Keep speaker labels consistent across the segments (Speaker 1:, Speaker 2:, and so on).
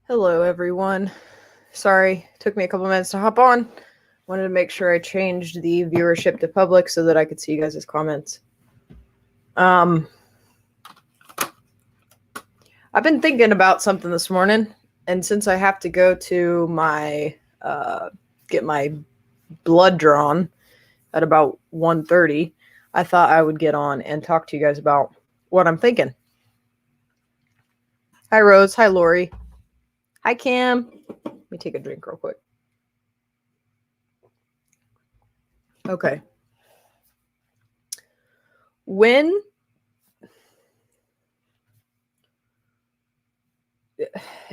Speaker 1: Hello, everyone. Sorry, took me a couple minutes to hop on. Wanted to make sure I changed the viewership to public so that I could see you guys' comments. I've been thinking about something this morning, and since I have to go to my get my blood drawn at about 1:30, I thought I would get on and talk to you guys about what I'm thinking. Hi, Rose. Hi, Lori. Hi, Cam. Let me take a drink real quick. Okay.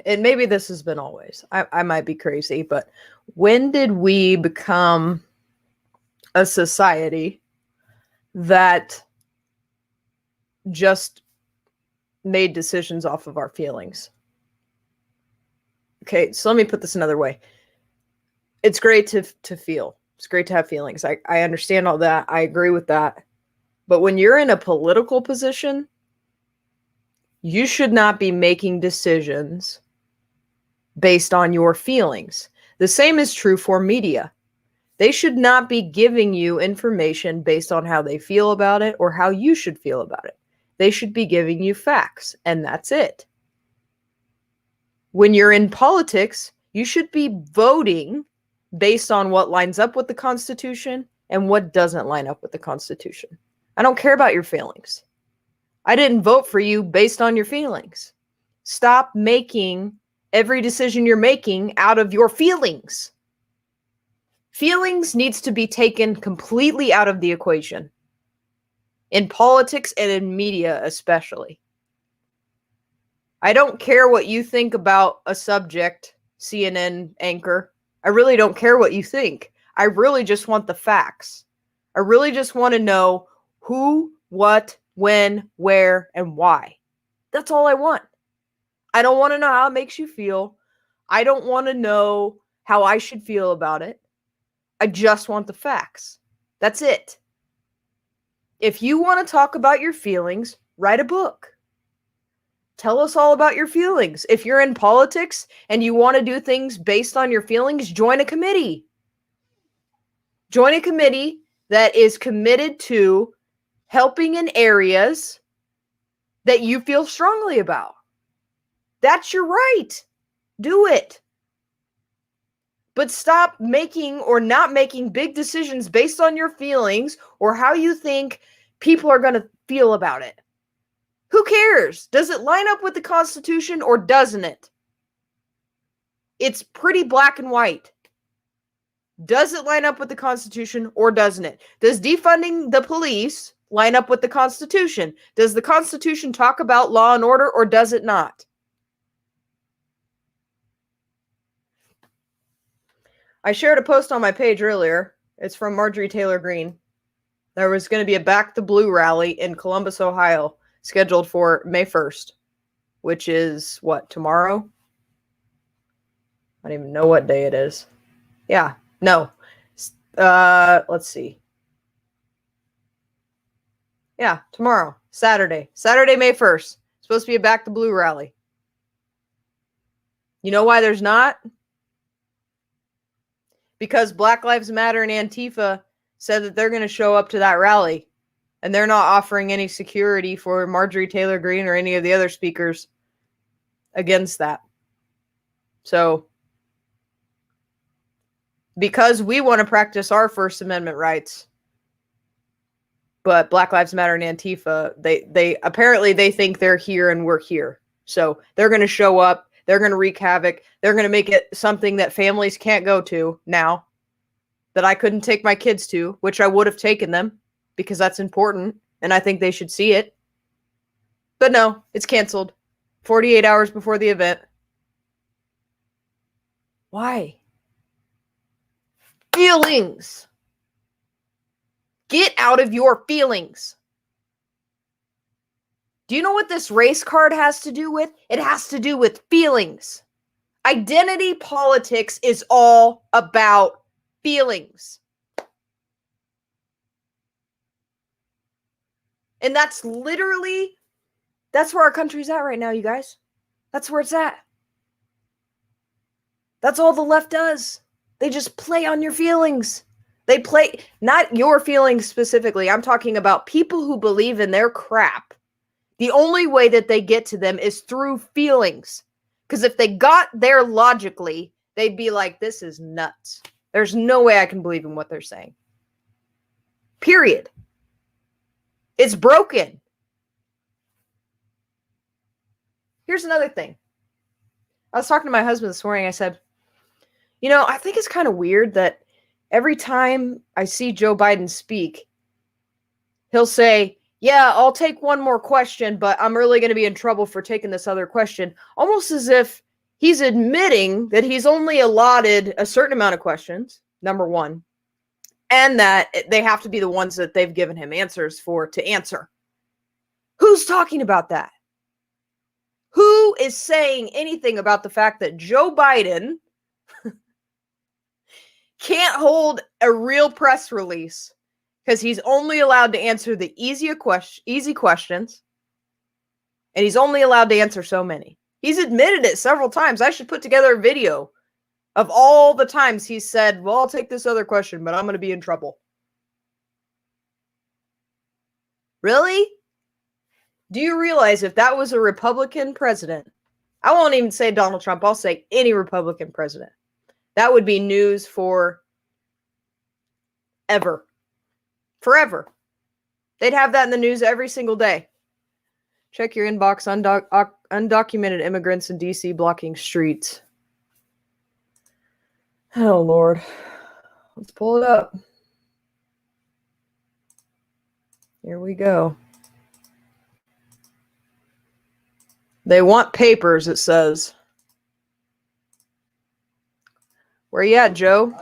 Speaker 1: And maybe this has been always, I might be crazy, but when did we become a society that just made decisions off of our feelings? Okay, so let me put this another way. It's great to feel. It's great to have feelings. I understand all that. I agree with that. But when you're in a political position, you should not be making decisions based on your feelings. The same is true for media. They should not be giving you information based on how they feel about it or how you should feel about it. They should be giving you facts, and that's it. When you're in politics, you should be voting based on what lines up with the Constitution and what doesn't line up with the Constitution. I don't care about your feelings. I didn't vote for you based on your feelings. Stop making every decision you're making out of your feelings. Feelings needs to be taken completely out of the equation. In politics and in media especially. I don't care what you think about a subject, CNN anchor. I really don't care what you think. I really just want the facts. I really just want to know who, what, when, where, and why. That's all I want. I don't want to know how it makes you feel. I don't want to know how I should feel about it. I just want the facts. That's it. If you want to talk about your feelings, write a book. Tell us all about your feelings. If you're in politics and you want to do things based on your feelings, join a committee. Join a committee that is committed to helping in areas that you feel strongly about. That's your right. Do it. But stop making or not making big decisions based on your feelings or how you think people are going to feel about it. Who cares? Does it line up with the Constitution or doesn't it? It's pretty black and white. Does it line up with the Constitution or doesn't it? Does defunding the police line up with the Constitution? Does the Constitution talk about law and order or does it not? I shared a post on my page earlier. It's from Marjorie Taylor Greene. There was going to be a Back the Blue rally in Columbus, Ohio, scheduled for May 1st, which is what, tomorrow? I don't even know what day it is. Yeah, no. Let's see. Yeah, tomorrow, Saturday, May 1st. Supposed to be a Back the Blue rally. You know why there's not? Because Black Lives Matter and Antifa said that they're going to show up to that rally. And they're not offering any security for Marjorie Taylor Greene or any of the other speakers against that. So, because we want to practice our First Amendment rights, but Black Lives Matter and Antifa, they apparently they think they're here and we're here. So they're going to show up. They're going to wreak havoc. They're going to make it something that families can't go to now, that I couldn't take my kids to, which I would have taken them because that's important and I think they should see it. But no, it's canceled 48 hours before the event. Why? Feelings. Get out of your feelings. Do you know what this race card has to do with? It has to do with feelings. Identity politics is all about feelings. And that's literally, that's where our country's at right now, you guys. That's where it's at. That's all the left does. They just play on your feelings. They play, not your feelings specifically. I'm talking about people who believe in their crap. The only way that they get to them is through feelings. Because if they got there logically, they'd be like, this is nuts. There's no way I can believe in what they're saying. Period. It's broken. Here's another thing. I was talking to my husband this morning. I said, I think it's kind of weird that every time I see Joe Biden speak, he'll say, yeah, I'll take one more question, but I'm really going to be in trouble for taking this other question. Almost as if he's admitting that he's only allotted a certain amount of questions, number one, and that they have to be the ones that they've given him answers for to answer. Who's talking about that? Who is saying anything about the fact that Joe Biden can't hold a real press release because he's only allowed to answer the easy questions, and he's only allowed to answer so many? He's admitted it several times. I should put together a video of all the times he said, well, I'll take this other question, but I'm going to be in trouble. Really? Do you realize if that was a Republican president, I won't even say Donald Trump, I'll say any Republican president, that would be news for ever. Forever. They'd have that in the news every single day. Check your inbox. Undocumented immigrants in D.C. blocking streets. Oh, Lord. Let's pull it up. Here we go. They want papers, it says. Where you at, Joe?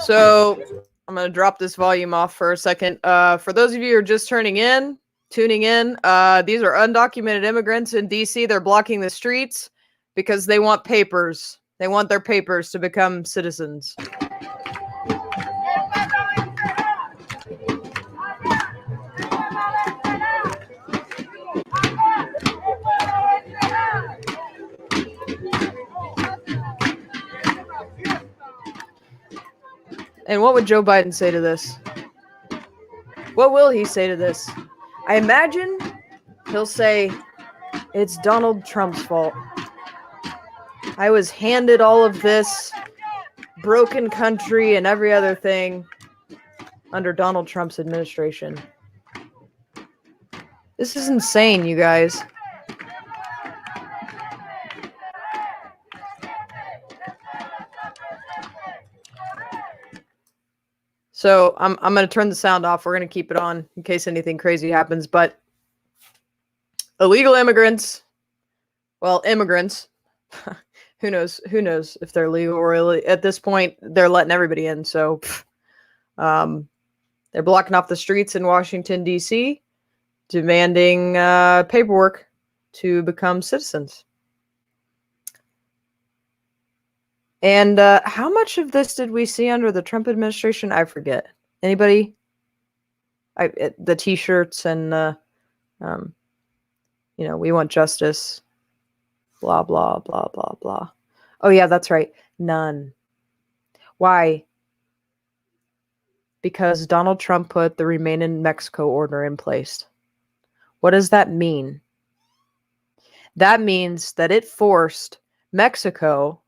Speaker 1: So I'm going to drop this volume off for a second. For those of you who are just tuning in, these are undocumented immigrants in D.C. They're blocking the streets because they want papers. They want their papers to become citizens. And what would Joe Biden say to this? What will he say to this? I imagine he'll say, it's Donald Trump's fault. I was handed all of this broken country and every other thing under Donald Trump's administration. This is insane, you guys. So I'm going to turn the sound off. We're going to keep it on in case anything crazy happens. But illegal immigrants, well, immigrants, who knows if they're legal or illegal. At this point, they're letting everybody in. So they're blocking off the streets in Washington, D.C., demanding paperwork to become citizens. And how much of this did we see under the Trump administration? I forget. Anybody? The T-shirts and, we want justice. Blah, blah, blah, blah, blah. Oh, yeah, that's right. None. Why? Because Donald Trump put the Remain in Mexico order in place. What does that mean? That means that it forced Mexico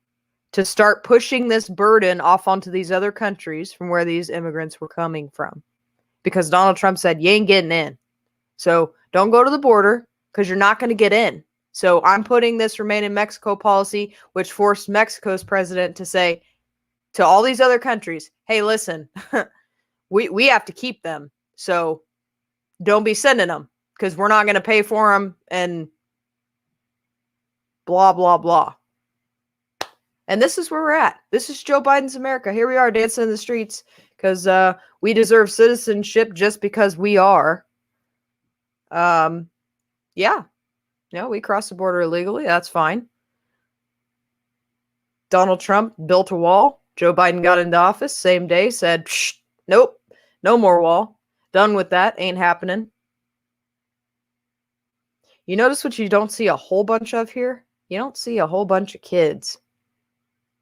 Speaker 1: to start pushing this burden off onto these other countries from where these immigrants were coming from. Because Donald Trump said, you ain't getting in. So don't go to the border because you're not going to get in. So I'm putting this Remain in Mexico policy, which forced Mexico's president to say to all these other countries, hey, listen, we have to keep them. So don't be sending them because we're not going to pay for them and blah, blah, blah. And this is where we're at. This is Joe Biden's America. Here we are dancing in the streets, because we deserve citizenship just because we are. Yeah, we crossed the border illegally. That's fine. Donald Trump built a wall. Joe Biden got into office same day, said, nope, no more wall. Done with that. Ain't happening. You notice what you don't see a whole bunch of here? You don't see a whole bunch of kids.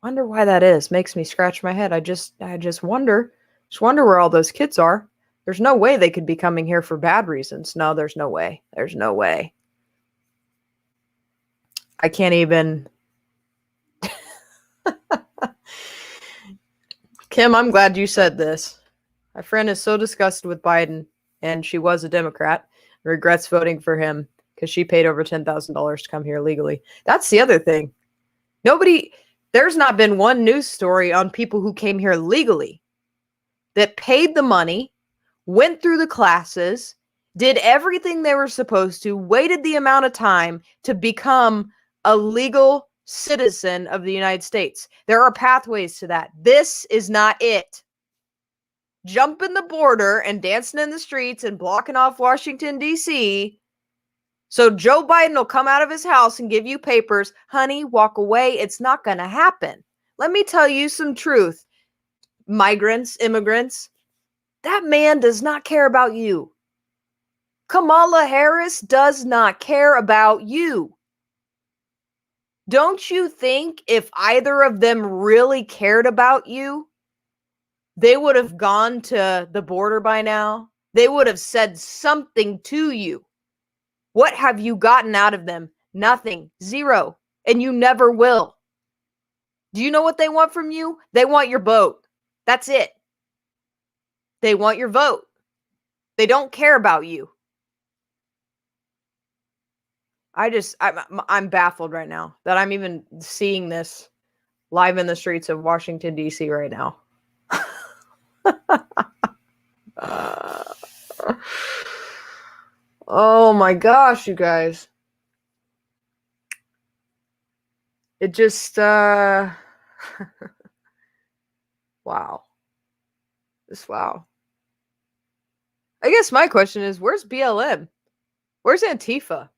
Speaker 1: Wonder why that is. Makes me scratch my head. I just wonder. Just wonder where all those kids are. There's no way they could be coming here for bad reasons. No, there's no way. There's no way. I can't even. Kim, I'm glad you said this. My friend is so disgusted with Biden, and she was a Democrat, regrets voting for him because she paid over $10,000 to come here legally. That's the other thing. There's not been one news story on people who came here legally that paid the money, went through the classes, did everything they were supposed to, waited the amount of time to become a legal citizen of the United States. There are pathways to that. This is not it. Jumping the border and dancing in the streets and blocking off Washington, D.C. so Joe Biden will come out of his house and give you papers. Honey, walk away. It's not going to happen. Let me tell you some truth. Migrants, immigrants, that man does not care about you. Kamala Harris does not care about you. Don't you think if either of them really cared about you, they would have gone to the border by now? They would have said something to you. What have you gotten out of them? Nothing. Zero. And you never will. Do you know what they want from you? They want your vote. That's it. They want your vote. They don't care about you. I'm baffled right now that I'm even seeing this live in the streets of Washington, D.C. right now. Oh my gosh, you guys. It just, wow. Just wow. I guess my question is, where's BLM? Where's Antifa?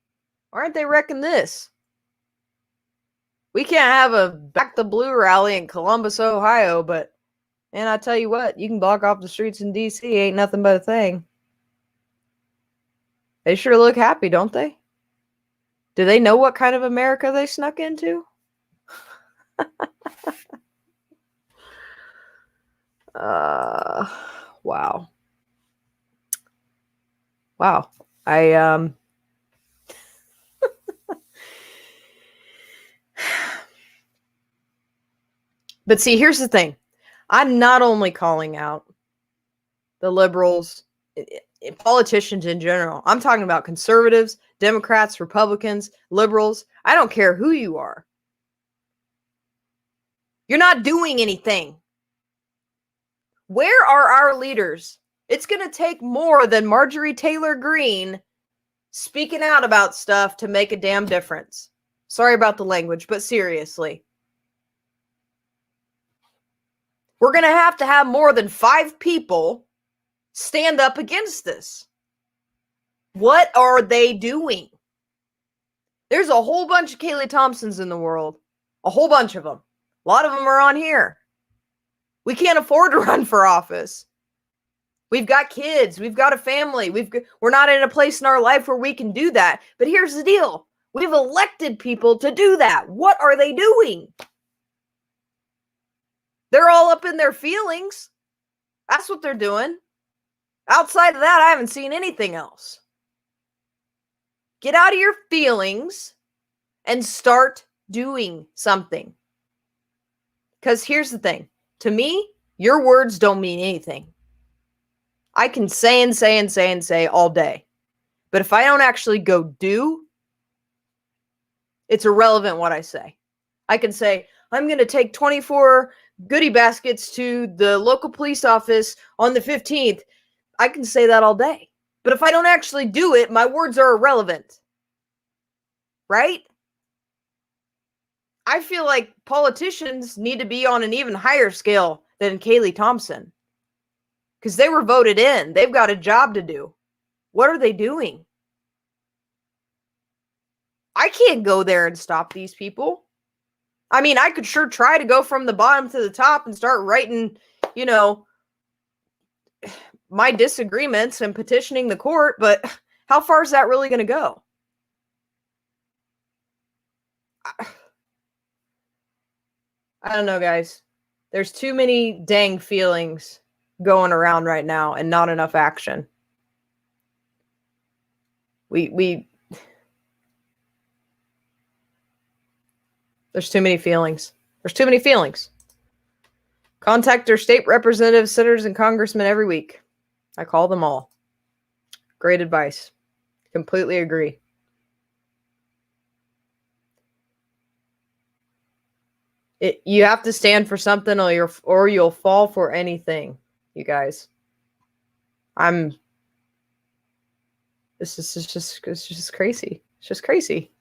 Speaker 1: Why aren't they wrecking this? We can't have a Back the Blue rally in Columbus, Ohio, but, man, I tell you what, you can block off the streets in D.C. Ain't nothing but a thing. They sure look happy, don't they? Do they know what kind of America they snuck into? Wow. Wow. But see, here's the thing. I'm not only calling out the liberals, politicians in general. I'm talking about conservatives, Democrats, Republicans, liberals. I don't care who you are. You're not doing anything. Where are our leaders? It's going to take more than Marjorie Taylor Greene speaking out about stuff to make a damn difference. Sorry about the language, but seriously. We're going to have more than 5 people stand up against this. What are they doing? There's a whole bunch of Kaylee Thompsons in the world. A whole bunch of them. A lot of them are on here. We can't afford to run for office. We've got kids. We've got a family. We're not in a place in our life where we can do that. But here's the deal. We've elected people to do that. What are they doing? They're all up in their feelings. That's what they're doing. Outside of that, I haven't seen anything else. Get out of your feelings and start doing something. Because here's the thing. To me, your words don't mean anything. I can say and say and say and say all day. But if I don't actually go do, it's irrelevant what I say. I can say, I'm going to take 24 goodie baskets to the local police office on the 15th. I can say that all day. But if I don't actually do it, my words are irrelevant. Right? I feel like politicians need to be on an even higher scale than Kaylee Thompson. because they were voted in. They've got a job to do. What are they doing? I can't go there and stop these people. I mean, I could sure try to go from the bottom to the top and start writing, you know, my disagreements and petitioning the court, but how far is that really going to go? I don't know, guys. There's too many dang feelings going around right now and not enough action. There's too many feelings. There's too many feelings. Contact their state representatives, senators, and congressmen every week. I call them all. Great advice. Completely agree. You have to stand for something or you'll fall for anything, you guys. It's just crazy. It's just crazy.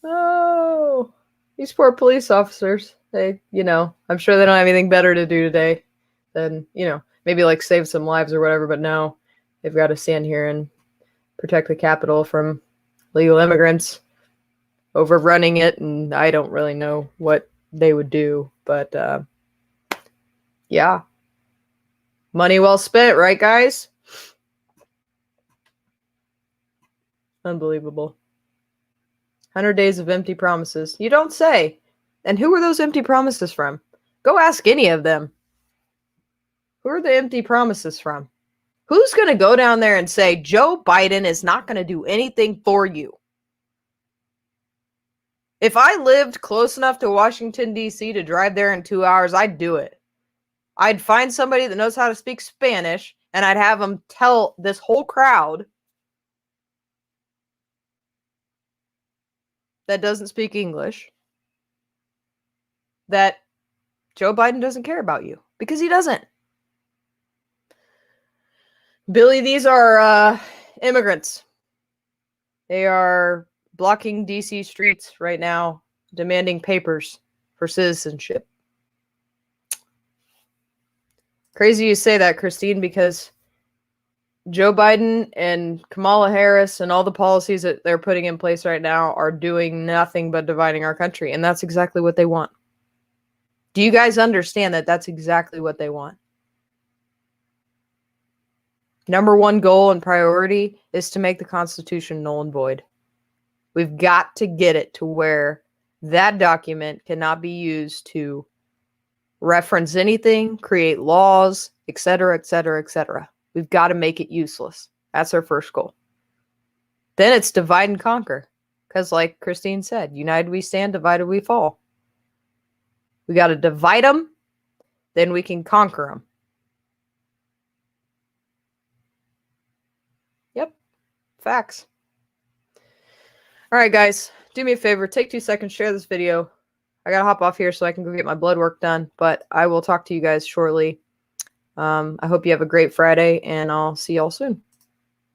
Speaker 1: Oh, these poor police officers. They, I'm sure they don't have anything better to do today than, maybe like save some lives or whatever, but no, they've got to stand here and protect the Capitol from illegal immigrants overrunning it, and I don't really know what they would do, but yeah. Money well spent, right, guys? Unbelievable. 100 days of empty promises. You don't say. And who are those empty promises from? Go ask any of them. Who are the empty promises from? Who's going to go down there and say, Joe Biden is not going to do anything for you? If I lived close enough to Washington, D.C. to drive there in 2 hours, I'd do it. I'd find somebody that knows how to speak Spanish, and I'd have them tell this whole crowd that doesn't speak English that Joe Biden doesn't care about you, because he doesn't. Billy, these are immigrants. They are blocking DC streets right now, demanding papers for citizenship. Crazy you say that, Christine, because Joe Biden and Kamala Harris and all the policies that they're putting in place right now are doing nothing but dividing our country. And that's exactly what they want. Do you guys understand that that's exactly what they want? Number one goal and priority is to make the Constitution null and void. We've got to get it to where that document cannot be used to reference anything, create laws, etc., etc., etc. We've got to make it useless. That's our first goal. Then it's divide and conquer. Because like Christine said, united we stand, divided we fall. We got to divide them, then we can conquer them. Yep. Facts. All right, guys, do me a favor. Take 2 seconds, share this video. I got to hop off here so I can go get my blood work done, but I will talk to you guys shortly. I hope you have a great Friday, and I'll see y'all soon.